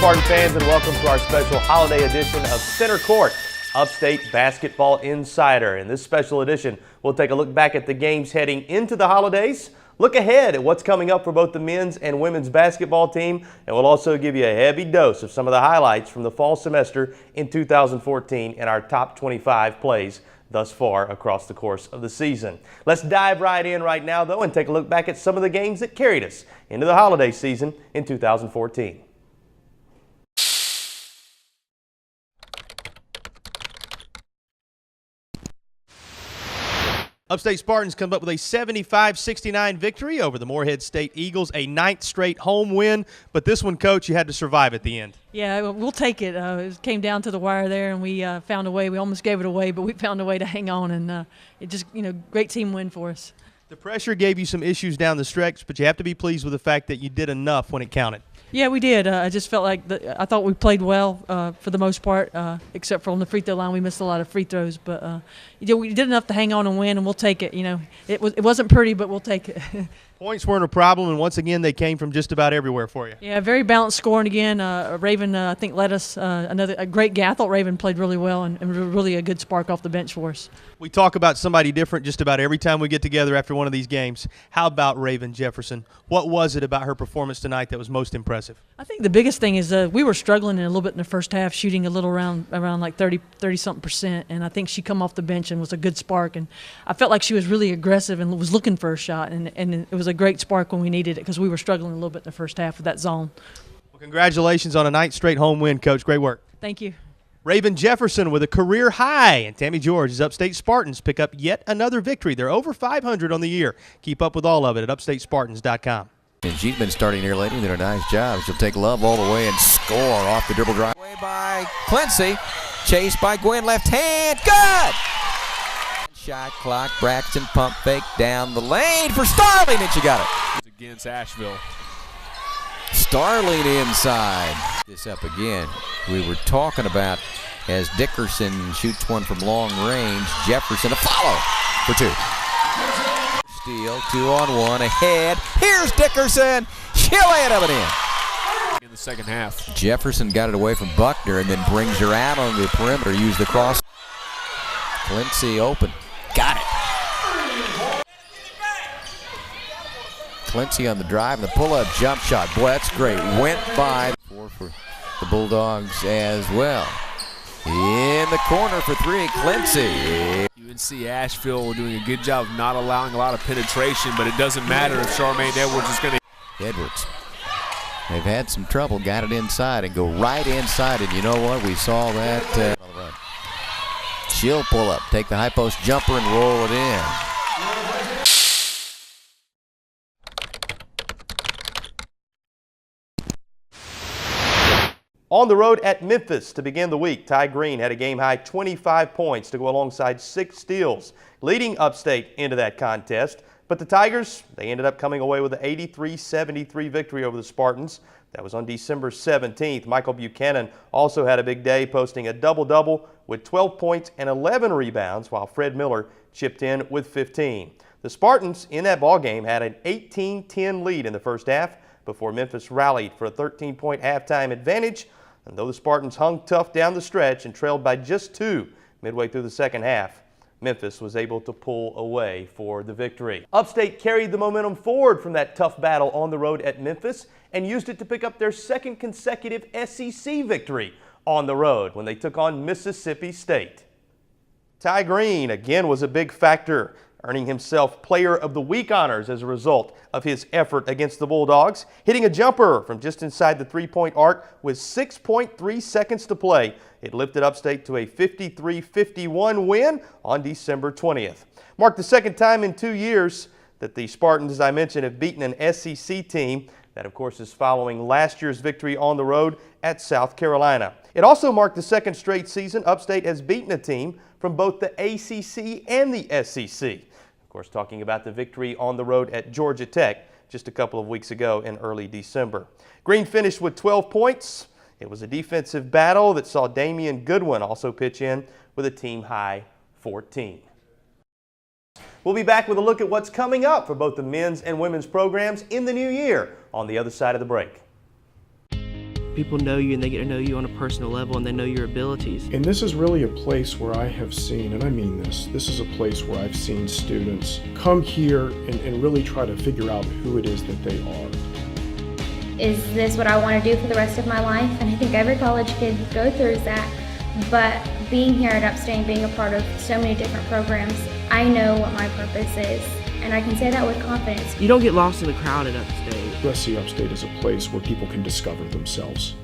Spartan fans, and welcome to our special holiday edition of Center Court, Upstate Basketball Insider. In this special edition, we'll take a look back at the games heading into the holidays, look ahead at what's coming up for both the men's and women's basketball team, and we'll also give you a heavy dose of some of the highlights from the fall semester in 2014 and our top 25 plays thus far across the course of the season. Let's dive right in right now, though, and take a look back at some of the games that carried us into the holiday season in 2014. Upstate Spartans come up with a 75-69 victory over the Morehead State Eagles, a 9th straight home win. But this one, Coach, you had to survive at the end. Yeah, we'll take it. It came down to the wire there, and we found a way. We almost gave it away, but we found a way to hang on, and it just, great team win for us. The pressure gave you some issues down the stretch, but you have to be pleased with the fact that you did enough when it counted. Yeah, we did. I just felt like I thought we played well for the most part, except for on the free throw line. We missed a lot of free throws, but we did enough to hang on and win, and we'll take it. It wasn't pretty, but we'll take it. Points weren't a problem, and once again, they came from just about everywhere for you. Yeah, very balanced scoring again. Raven, I think, led us a great game. I thought Raven played really well and really a good spark off the bench for us. We talk about somebody different just about every time we get together after one of these games. How about Raven Jefferson? What was it about her performance tonight that was most impressive? I think the biggest thing is we were struggling a little bit in the first half, shooting a little around like 30-something%, and I think she come off the bench and was a good spark. And I felt like she was really aggressive and was looking for a shot, and it was a great spark when we needed it because we were struggling a little bit in the first half with that zone. Well, congratulations on a 9th straight home win, Coach. Great work. Thank you. Raven Jefferson with a career high, and Tammy George's Upstate Spartans pick up yet another victory. They're over 500 on the year. Keep up with all of it at upstatespartans.com. And she's been starting here lately. Did a nice job. She'll take Love all the way and score off the dribble drive. Way by Clancy. Chased by Gwen. Left hand. Good! Shot clock. Braxton pump fake down the lane for Starling, and she got it. Against Asheville. Starling inside. This up again. We were talking about as Dickerson shoots one from long range. Jefferson a follow for two. Steal, 2-on-1 ahead. Here's Dickerson. She'll lay it up and in. In the second half. Jefferson got it away from Buckner and then brings her out on the perimeter. Use the cross. Clancy open. Got it. Clancy on the drive and the pull-up jump shot. Boy, that's great. Went by. Four for the Bulldogs as well. In the corner for three, Clancy. UNC Asheville doing a good job of not allowing a lot of penetration, but it doesn't matter if Charmaine Edwards is going to. Edwards. They've had some trouble, got it inside and go right inside, and you know what? We saw that. She'll pull up, take the high post jumper and roll it in. On the road at Memphis to begin the week, Ty Green had a game-high 25 points to go alongside 6 steals, leading Upstate into that contest. But the Tigers, they ended up coming away with an 83-73 victory over the Spartans. That was on December 17th. Michael Buchanan also had a big day, posting a double-double with 12 points and 11 rebounds, while Fred Miller chipped in with 15. The Spartans in that ballgame had an 18-10 lead in the first half before Memphis rallied for a 13-point halftime advantage. And though the Spartans hung tough down the stretch and trailed by just 2 midway through the second half, Memphis was able to pull away for the victory. Upstate carried the momentum forward from that tough battle on the road at Memphis and used it to pick up their 2nd consecutive SEC victory on the road when they took on Mississippi State. Ty Green again was a big factor, earning himself Player of the Week honors as a result of his effort against the Bulldogs, hitting a jumper from just inside the 3-point arc with 6.3 seconds to play. It lifted Upstate to a 53-51 win on December 20th. Marked the 2nd time in 2 years that the Spartans, as I mentioned, have beaten an SEC team. That, of course, is following last year's victory on the road at South Carolina. It also marked the 2nd straight season Upstate has beaten a team from both the ACC and the SEC. Of course, talking about the victory on the road at Georgia Tech just a couple of weeks ago in early December. Green finished with 12 points. It was a defensive battle that saw Damian Goodwin also pitch in with a team-high 14. We'll be back with a look at what's coming up for both the men's and women's programs in the new year on the other side of the break. People know you and they get to know you on a personal level and they know your abilities. And this is really a place where I have seen, and I mean this is a place where I've seen students come here and really try to figure out who it is that they are. Is this what I want to do for the rest of my life? And I think every college kid go through that. But being here at Upstate and being a part of so many different programs, I know what my purpose is. And I can say that with confidence. You don't get lost in the crowd at Upstate. USC Upstate is a place where people can discover themselves.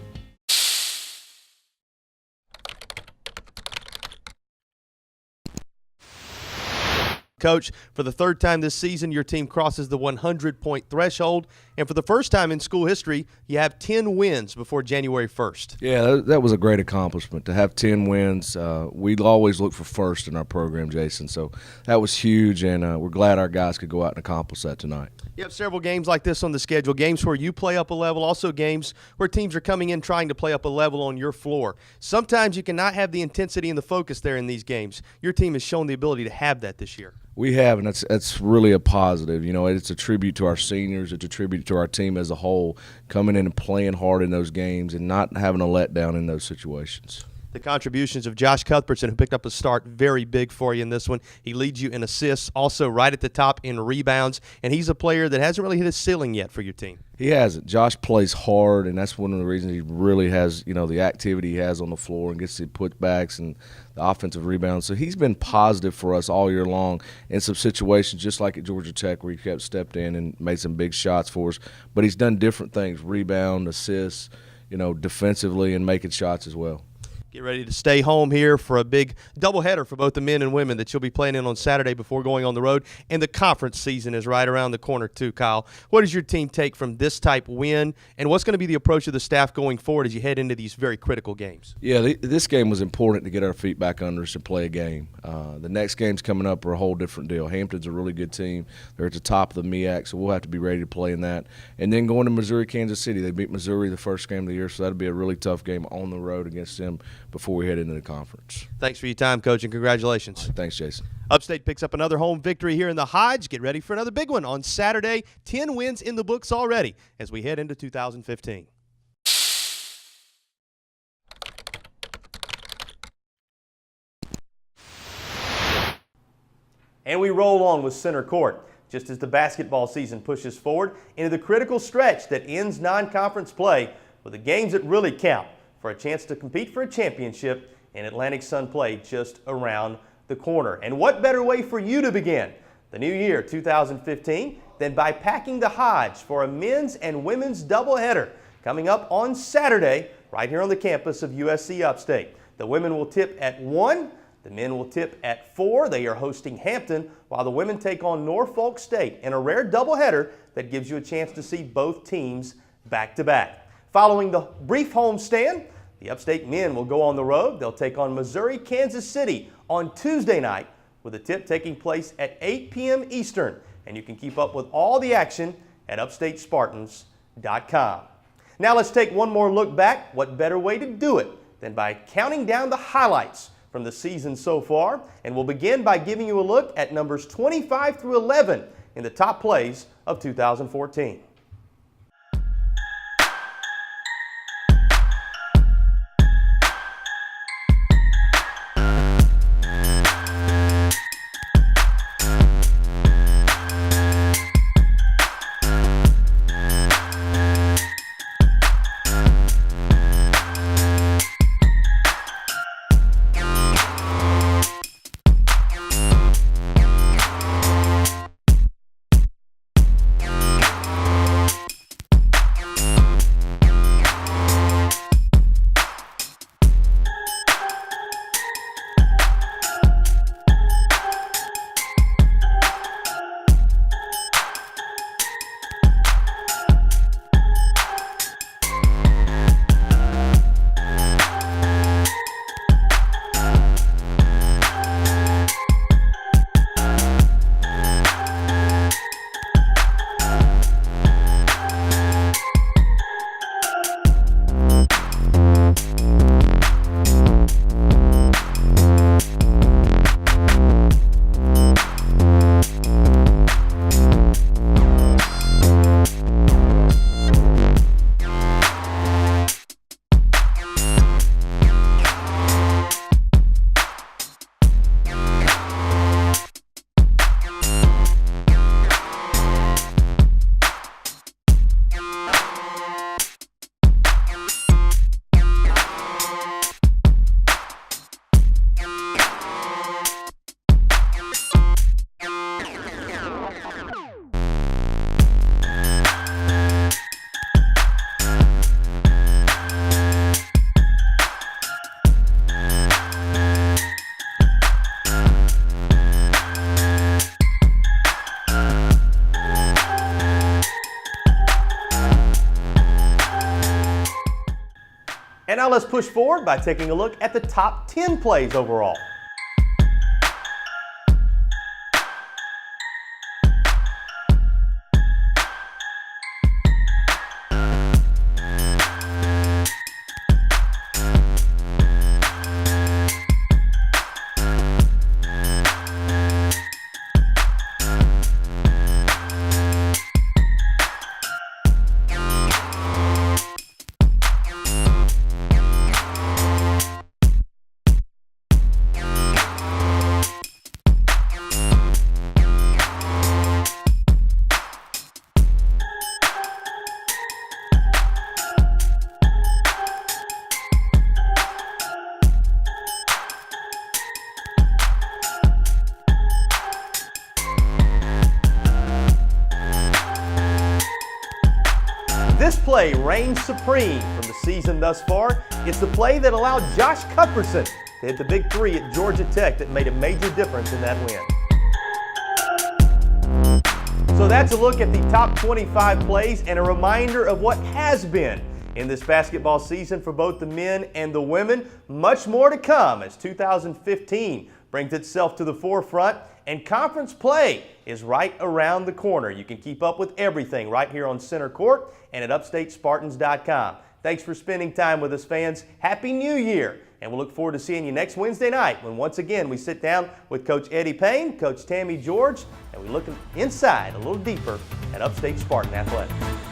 Coach, for the third time this season, your team crosses the 100-point threshold, and for the first time in school history, you have 10 wins before January 1st. Yeah, that was a great accomplishment to have 10 wins. We'd always look for first in our program, Jason, so that was huge, and we're glad our guys could go out and accomplish that tonight. You have several games like this on the schedule, games where you play up a level, also games where teams are coming in trying to play up a level on your floor. Sometimes you cannot have the intensity and the focus there in these games. Your team has shown the ability to have that this year. We have, and that's really a positive. You know, it's a tribute to our seniors. It's a tribute to our team as a whole, coming in and playing hard in those games and not having a letdown in those situations. The contributions of Josh Cuthbertson, who picked up a start, very big for you in this one. He leads you in assists, also right at the top in rebounds, and he's a player that hasn't really hit his ceiling yet for your team. He hasn't. Josh plays hard, and that's one of the reasons he really has, the activity he has on the floor and gets the putbacks and the offensive rebounds. So he's been positive for us all year long in some situations, just like at Georgia Tech, where he kept stepped in and made some big shots for us. But he's done different things, rebound, assists, defensively, and making shots as well. Get ready to stay home here for a big doubleheader for both the men and women that you'll be playing in on Saturday before going on the road. And the conference season is right around the corner too, Kyle. What does your team take from this type win, and what's going to be the approach of the staff going forward as you head into these very critical games? Yeah, this game was important to get our feet back under us and play a game. The next games coming up are a whole different deal. Hampton's a really good team. They're at the top of the MEAC, so we'll have to be ready to play in that. And then going to Missouri, Kansas City. They beat Missouri the first game of the year, so that'll be a really tough game on the road against them before we head into the conference. Thanks for your time, Coach, and congratulations. Thanks, Jason. Upstate picks up another home victory here in the Hodge. Get ready for another big one on Saturday. 10 wins in the books already as we head into 2015. And we roll on with center court, just as the basketball season pushes forward into the critical stretch that ends non-conference play with the games that really count for a chance to compete for a championship in Atlantic Sun play just around the corner. And what better way for you to begin the new year 2015 than by packing the Hodge for a men's and women's doubleheader coming up on Saturday right here on the campus of USC Upstate. The women will tip at 1. The men will tip at 4. They are hosting Hampton, while the women take on Norfolk State in a rare doubleheader that gives you a chance to see both teams back-to-back. Following the brief homestand, the Upstate men will go on the road. They'll take on Missouri, Kansas City on Tuesday night, with the tip taking place at 8 p.m. Eastern. And you can keep up with all the action at upstatespartans.com. Now let's take one more look back. What better way to do it than by counting down the highlights from the season so far, and we'll begin by giving you a look at numbers 25 through 11 in the top plays of 2014. let's push forward by taking a look at the top 10 plays overall. This play reigns supreme from the season thus far. It's the play that allowed Josh Cuthbertson to hit the big three at Georgia Tech that made a major difference in that win. So that's a look at the top 25 plays and a reminder of what has been in this basketball season for both the men and the women. Much more to come as 2015 brings itself to the forefront and conference play is right around the corner. You can keep up with everything right here on Center Court and at UpstateSpartans.com. Thanks for spending time with us, fans. Happy New Year, and we'll look forward to seeing you next Wednesday night when once again we sit down with Coach Eddie Payne, Coach Tammy George, and we look inside a little deeper at Upstate Spartan Athletics.